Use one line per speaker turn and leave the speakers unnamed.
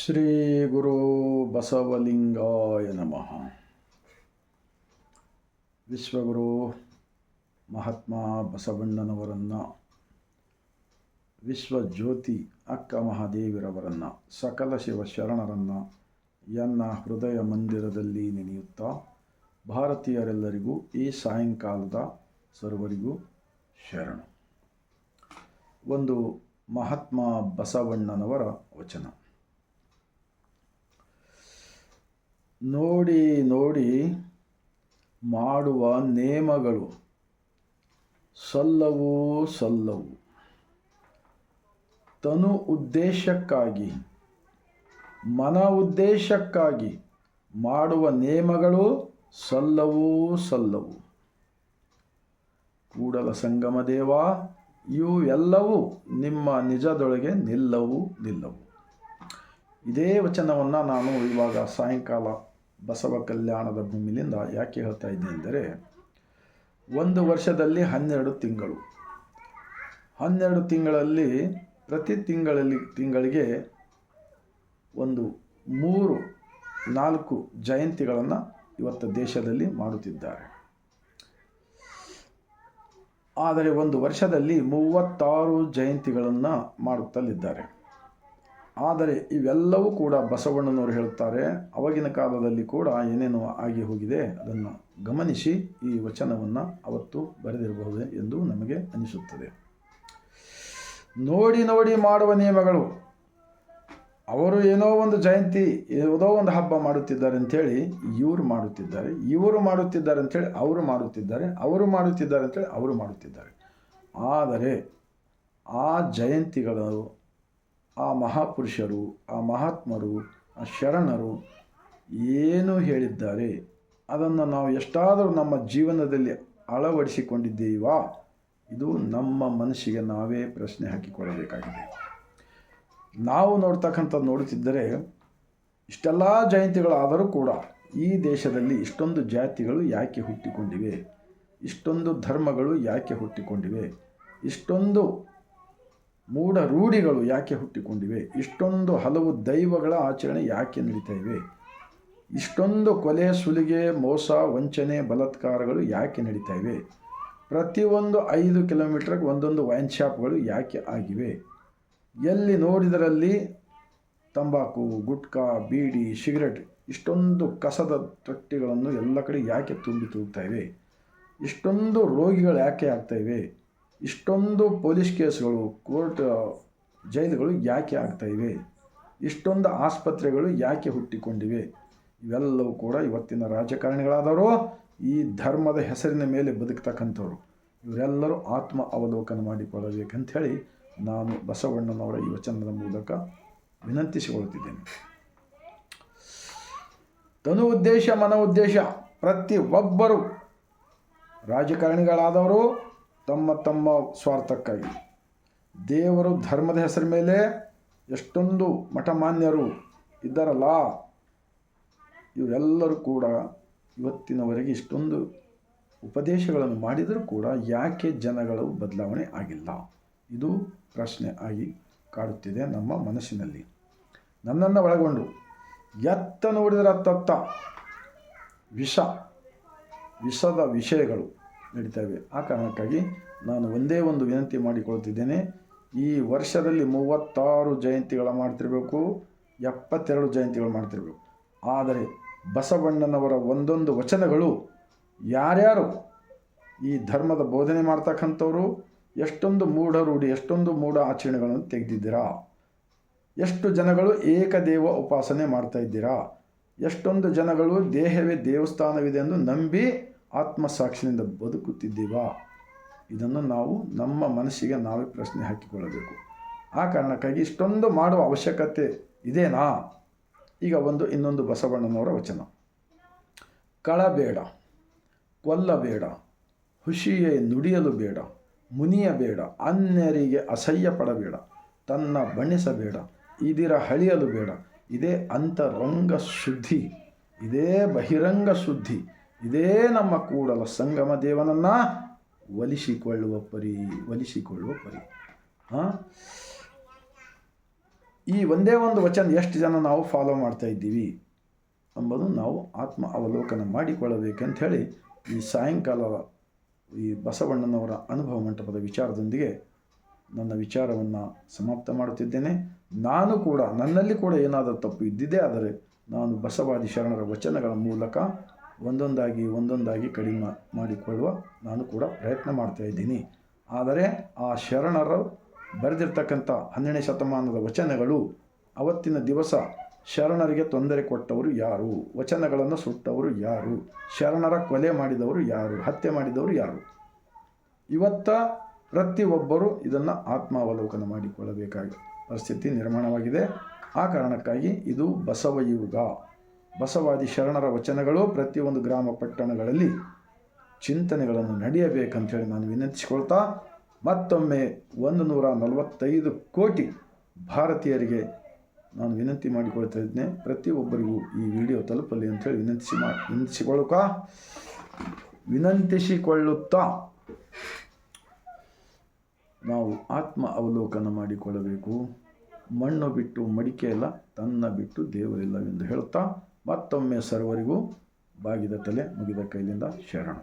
ಶ್ರೀ ಗುರು ಬಸವಲಿಂಗಾಯ ನಮಃ. ವಿಶ್ವಗುರು ಮಹಾತ್ಮ ಬಸವಣ್ಣನವರನ್ನು, ವಿಶ್ವಜ್ಯೋತಿ ಅಕ್ಕ ಮಹಾದೇವಿರವರನ್ನು, ಸಕಲ ಶಿವ ಶರಣರನ್ನು ಎನ್ನ ಹೃದಯ ಮಂದಿರದಲ್ಲಿ ನೆನೆಯುತ್ತಾ, ಭಾರತೀಯರೆಲ್ಲರಿಗೂ ಈ ಸಾಯಂಕಾಲದ ಸರ್ವರಿಗೂ ಶರಣು. ಒಂದು ಮಹಾತ್ಮ ಬಸವಣ್ಣನವರ ವಚನ. ನೋಡಿ ನೋಡಿ ಮಾಡುವ ನೇಮಗಳು ಸಲ್ಲವೂ ಸಲ್ಲವು, ತನು ಉದ್ದೇಶಕ್ಕಾಗಿ ಮನ ಉದ್ದೇಶಕ್ಕಾಗಿ ಮಾಡುವ ನೇಮಗಳು ಸಲ್ಲವೂ ಸಲ್ಲವು. ಕೂಡಲ ಸಂಗಮ ದೇವ, ಇವು ಎಲ್ಲವೂ ನಿಮ್ಮ ನಿಜದೊಳಗೆ ನಿಲ್ಲವು. ಇದೇ ವಚನವನ್ನು ನಾನು ಇವಾಗ ಸಾಯಂಕಾಲ ಬಸವ ಕಲ್ಯಾಣದ ಭೂಮಿಲಿಂದ ಯಾಕೆ ಹೇಳ್ತಾ ಇದ್ದೆ ಅಂದರೆ, ಒಂದು ವರ್ಷದಲ್ಲಿ 12 ತಿಂಗಳು, 12 ತಿಂಗಳಲ್ಲಿ ಪ್ರತಿ ತಿಂಗಳಿಗೆ ಒಂದು 3-4 ಜಯಂತಿಗಳನ್ನು ಇವತ್ತು ದೇಶದಲ್ಲಿ ಮಾಡುತ್ತಿದ್ದಾರೆ. ಆದರೆ ಒಂದು ವರ್ಷದಲ್ಲಿ 36 ಜಯಂತಿಗಳನ್ನು ಮಾಡುತ್ತಲಿದ್ದಾರೆ. ಆದರೆ ಇವೆಲ್ಲವೂ ಕೂಡ ಬಸವಣ್ಣನವರು ಹೇಳುತ್ತಾರೆ, ಅವಾಗಿನ ಕಾಲದಲ್ಲಿ ಕೂಡ ಏನೇನು ಆಗಿ ಹೋಗಿದೆ ಅದನ್ನು ಗಮನಿಸಿ ಈ ವಚನವನ್ನು ಅವತ್ತು ಬರೆದಿರಬಹುದು ಎಂದು ನಮಗೆ ಅನಿಸುತ್ತದೆ. ನೋಡಿ ನೋಡಿ ಮಾಡುವ ನಿಯಮಗಳು. ಅವರು ಏನೋ ಒಂದು ಜಯಂತಿ, ಯಾವುದೋ ಒಂದು ಹಬ್ಬ ಮಾಡುತ್ತಿದ್ದಾರೆ ಅಂಥೇಳಿ ಇವರು ಮಾಡುತ್ತಿದ್ದಾರೆ, ಇವರು ಮಾಡುತ್ತಿದ್ದಾರೆ ಅಂಥೇಳಿ ಅವರು ಮಾಡುತ್ತಿದ್ದಾರೆ, ಅವರು ಮಾಡುತ್ತಿದ್ದಾರೆ ಅಂಥೇಳಿ ಅವರು ಮಾಡುತ್ತಿದ್ದಾರೆ. ಆದರೆ ಆ ಜಯಂತಿಗಳು, ಆ ಮಹಾಪುರುಷರು, ಆ ಮಹಾತ್ಮರು, ಆ ಶರಣರು ಏನು ಹೇಳಿದ್ದಾರೆ ಅದನ್ನು ನಾವು ಎಷ್ಟಾದರೂ ನಮ್ಮ ಜೀವನದಲ್ಲಿ ಅಳವಡಿಸಿಕೊಂಡಿದ್ದೀವಾ? ಇದು ನಮ್ಮ ಮನಸ್ಸಿಗೆ ನಾವೇ ಪ್ರಶ್ನೆ ಹಾಕಿಕೊಳ್ಳಬೇಕಾಗಿದೆ. ನಾವು ನೋಡುತ್ತಿದ್ದರೆ ಇಷ್ಟೆಲ್ಲ ಜಯಂತಿಗಳಾದರೂ ಕೂಡ ಈ ದೇಶದಲ್ಲಿ ಇಷ್ಟೊಂದು ಜಾತಿಗಳು ಯಾಕೆ ಹುಟ್ಟಿಕೊಂಡಿವೆ, ಇಷ್ಟೊಂದು ಧರ್ಮಗಳು ಯಾಕೆ ಹುಟ್ಟಿಕೊಂಡಿವೆ, ಇಷ್ಟೊಂದು ಮೂಢ ರೂಢಿಗಳು ಯಾಕೆ ಹುಟ್ಟಿಕೊಂಡಿವೆ, ಇಷ್ಟೊಂದು ಹಲವು ದೈವಗಳ ಆಚರಣೆ ಯಾಕೆ ನಡೀತಾ ಇವೆ, ಇಷ್ಟೊಂದು ಕೊಲೆ, ಸುಲಿಗೆ, ಮೋಸ, ವಂಚನೆ, ಬಲಾತ್ಕಾರಗಳು ಯಾಕೆ ನಡೀತಾ ಇವೆ, ಪ್ರತಿಯೊಂದು 5 ಕಿಲೋಮೀಟರ್ಗೆ ಒಂದೊಂದು ವೈನ್ ಶಾಪ್ಗಳು ಯಾಕೆ ಆಗಿವೆ, ಎಲ್ಲಿ ನೋಡಿದರಲ್ಲಿ ತಂಬಾಕು, ಗುಟ್ಕಾ, ಬೀಡಿ, ಸಿಗರೆಟ್, ಇಷ್ಟೊಂದು ಕಸದ ತೊಟ್ಟಿಗಳನ್ನು ಎಲ್ಲ ಕಡೆ ಯಾಕೆ ತೂಗ್ತಾ ಇವೆ, ಇಷ್ಟೊಂದು ರೋಗಿಗಳು ಯಾಕೆ ಆಗ್ತಾಯಿವೆ, ಇಷ್ಟೊಂದು ಪೊಲೀಸ್ ಕೇಸ್ಗಳು, ಕೋರ್ಟ್, ಜೈಲುಗಳು ಯಾಕೆ ಆಗ್ತಾಯಿವೆ, ಇಷ್ಟೊಂದು ಆಸ್ಪತ್ರೆಗಳು ಯಾಕೆ ಹುಟ್ಟಿಕೊಂಡಿವೆ. ಇವೆಲ್ಲವೂ ಕೂಡ ಇವತ್ತಿನ ರಾಜಕಾರಣಿಗಳಾದವರು, ಈ ಧರ್ಮದ ಹೆಸರಿನ ಮೇಲೆ ಬದುಕ್ತಕ್ಕಂಥವ್ರು, ಇವರೆಲ್ಲರೂ ಆತ್ಮ ಅವಲೋಕನ ಮಾಡಿಕೊಳ್ಳಬೇಕಂಥೇಳಿ ನಾನು ಬಸವಣ್ಣನವರ ಈ ವಚನದ ಮೂಲಕ ವಿನಂತಿಸಿಕೊಳ್ಳುತ್ತಿದ್ದೇನೆ. ತನು ಉದ್ದೇಶ, ಮನ ಉದ್ದೇಶ. ಪ್ರತಿಯೊಬ್ಬರು ರಾಜಕಾರಣಿಗಳಾದವರು ತಮ್ಮ ಸ್ವಾರ್ಥಕ್ಕಾಗಿ, ದೇವರು ಧರ್ಮದ ಹೆಸರ ಮೇಲೆ ಎಷ್ಟೊಂದು ಮಠಮಾನ್ಯರು ಇದ್ದಾರಲ್ಲ, ಇವರೆಲ್ಲರೂ ಕೂಡ ಇವತ್ತಿನವರೆಗೆ ಇಷ್ಟೊಂದು ಉಪದೇಶಗಳನ್ನು ಮಾಡಿದರೂ ಕೂಡ ಯಾಕೆ ಜನಗಳು ಬದಲಾವಣೆ ಆಗಿಲ್ಲ? ಇದು ಪ್ರಶ್ನೆ ಆಗಿ ಕಾಡುತ್ತಿದೆ ನಮ್ಮ ಮನಸ್ಸಿನಲ್ಲಿ, ನನ್ನನ್ನು ಒಳಗೊಂಡು. ಎತ್ತ ನೋಡಿದರೆ ತತ್ತ ವಿಷದ ವಿಷಯಗಳು ನಡೀತವೆ. ಆ ಕಾರಣಕ್ಕಾಗಿ ನಾನು ಒಂದೇ ಒಂದು ವಿನಂತಿ ಮಾಡಿಕೊಳ್ತಿದ್ದೇನೆ. ಈ ವರ್ಷದಲ್ಲಿ 36 ಜಯಂತಿಗಳು ಮಾಡ್ತಿರಬೇಕು, 72 ಜಯಂತಿಗಳು ಮಾಡ್ತಿರಬೇಕು. ಆದರೆ ಬಸವಣ್ಣನವರ ಒಂದೊಂದು ವಚನಗಳು ಯಾರ್ಯಾರು ಈ ಧರ್ಮದ ಬೋಧನೆ ಮಾಡ್ತಕ್ಕಂಥವ್ರು ಎಷ್ಟೊಂದು ಮೂಢ ರೂಢಿ, ಎಷ್ಟೊಂದು ಮೂಢ ಆಚರಣೆಗಳನ್ನು ತೆಗೆದಿದ್ದೀರಾ, ಎಷ್ಟು ಜನಗಳು ಏಕದೇವ ಉಪಾಸನೆ ಮಾಡ್ತಾ ಇದ್ದೀರಾ, ಎಷ್ಟೊಂದು ಜನಗಳು ದೇಹವೇ ದೇವಸ್ಥಾನವಿದೆ ಎಂದು ನಂಬಿ ಆತ್ಮಸಾಕ್ಷಿನಿಂದ ಬದುಕುತ್ತಿದ್ದೀವಾ? ಇದನ್ನು ನಾವು ನಮ್ಮ ಮನಸ್ಸಿಗೆ ನಾವೇ ಪ್ರಶ್ನೆ ಹಾಕಿಕೊಳ್ಳಬೇಕು. ಆ ಕಾರಣಕ್ಕಾಗಿ ಇಷ್ಟೊಂದು ಮಾಡುವ ಅವಶ್ಯಕತೆ ಇದೆನಾ? ಈಗ ಇನ್ನೊಂದು ಬಸವಣ್ಣನವರ ವಚನ. ಕಳಬೇಡ, ಕೊಲ್ಲಬೇಡ, ಹುಷಿಯೇ ನುಡಿಯಲು ಬೇಡ, ಮುನಿಯಬೇಡ, ಅನ್ಯರಿಗೆ ಅಸಹ್ಯ ಪಡಬೇಡ, ತನ್ನ ಬಣ್ಣಿಸಬೇಡ, ಇದಿರ ಹಳಿಯಲು ಬೇಡ. ಇದೇ ಅಂತರಂಗ ಶುದ್ಧಿ, ಇದೇ ಬಹಿರಂಗ ಶುದ್ಧಿ, ಇದೇ ನಮ್ಮ ಕೂಡಲ ಸಂಗಮ ದೇವನನ್ನು ಒಲಿಸಿಕೊಳ್ಳುವ ಪರಿ. ಈ ಒಂದೇ ಒಂದು ವಚನ ಎಷ್ಟು ಜನ ನಾವು ಫಾಲೋ ಮಾಡ್ತಾ ಇದ್ದೀವಿ ಎಂಬುದು ನಾವು ಆತ್ಮ ಅವಲೋಕನ ಮಾಡಿಕೊಳ್ಳಬೇಕಂತ ಹೇಳಿ ಈ ಸಾಯಂಕಾಲ ಈ ಬಸವಣ್ಣನವರ ಅನುಭವ ಮಂಟಪದ ವಿಚಾರದೊಂದಿಗೆ ನನ್ನ ವಿಚಾರವನ್ನು ಸಮಾಪ್ತ ಮಾಡುತ್ತಿದ್ದೇನೆ. ನಾನು ಕೂಡ ನನ್ನಲ್ಲಿ ಕೂಡ ಏನಾದರೂ ತಪ್ಪು ಇದ್ದಿದ್ದೇ ಆದರೆ ನಾನು ಬಸವಾದಿ ಶರಣರ ವಚನಗಳ ಮೂಲಕ ಒಂದೊಂದಾಗಿ ಕಡಿಮೆ ಮಾಡಿಕೊಳ್ಳುವ ನಾನು ಕೂಡ ಪ್ರಯತ್ನ ಮಾಡ್ತಾ ಇದ್ದೀನಿ. ಆದರೆ ಆ ಶರಣರು ಬರೆದಿರ್ತಕ್ಕಂಥ 12ನೇ ಶತಮಾನದ ವಚನಗಳು ಅವತ್ತಿನ ದಿವಸ ಶರಣರಿಗೆ ತೊಂದರೆ ಕೊಟ್ಟವರು ಯಾರು, ವಚನಗಳನ್ನು ಸುಟ್ಟವರು ಯಾರು, ಶರಣರ ಕೊಲೆ ಮಾಡಿದವರು ಯಾರು, ಹತ್ಯೆ ಮಾಡಿದವರು ಯಾರು, ಇವತ್ತ ಪ್ರತಿಯೊಬ್ಬರು ಇದನ್ನು ಆತ್ಮಾವಲೋಕನ ಮಾಡಿಕೊಳ್ಳಬೇಕಾದ ಪರಿಸ್ಥಿತಿ ನಿರ್ಮಾಣವಾಗಿದೆ. ಆ ಕಾರಣಕ್ಕಾಗಿ ಇದು ಬಸವಯುಗ, ಬಸವಾದಿ ಶರಣರ ವಚನಗಳು ಪ್ರತಿಯೊಂದು ಗ್ರಾಮ ಪಟ್ಟಣಗಳಲ್ಲಿ ಚಿಂತನೆಗಳನ್ನು ನಡೆಯಬೇಕಂಥೇಳಿ ನಾನು ವಿನಂತಿಸಿಕೊಳ್ತಾ ಮತ್ತೊಮ್ಮೆ 145 ಕೋಟಿ ಭಾರತೀಯರಿಗೆ ನಾನು ವಿನಂತಿ ಮಾಡಿಕೊಳ್ತಾ ಇದ್ದೇನೆ, ಪ್ರತಿಯೊಬ್ಬರಿಗೂ ಈ ವಿಡಿಯೋ ತಲುಪಲಿ ಅಂಥೇಳಿ ವಿನಂತಿಸಿಕೊಳ್ಳುತ್ತಾ ನಾವು ಆತ್ಮ ಅವಲೋಕನ ಮಾಡಿಕೊಳ್ಳಬೇಕು. ಮಣ್ಣು ಬಿಟ್ಟು ಮಡಿಕೆ ಇಲ್ಲ, ತನ್ನ ಬಿಟ್ಟು ದೇವರಿಲ್ಲವೆಂದು ಹೇಳುತ್ತಾ ಮತ್ತೊಮ್ಮೆ ಸರ್ವರಿಗೂ ಬಾಗಿದ ತಲೆ ಮುಗಿದ ಕೈಲಿಂದ ಶರಣ.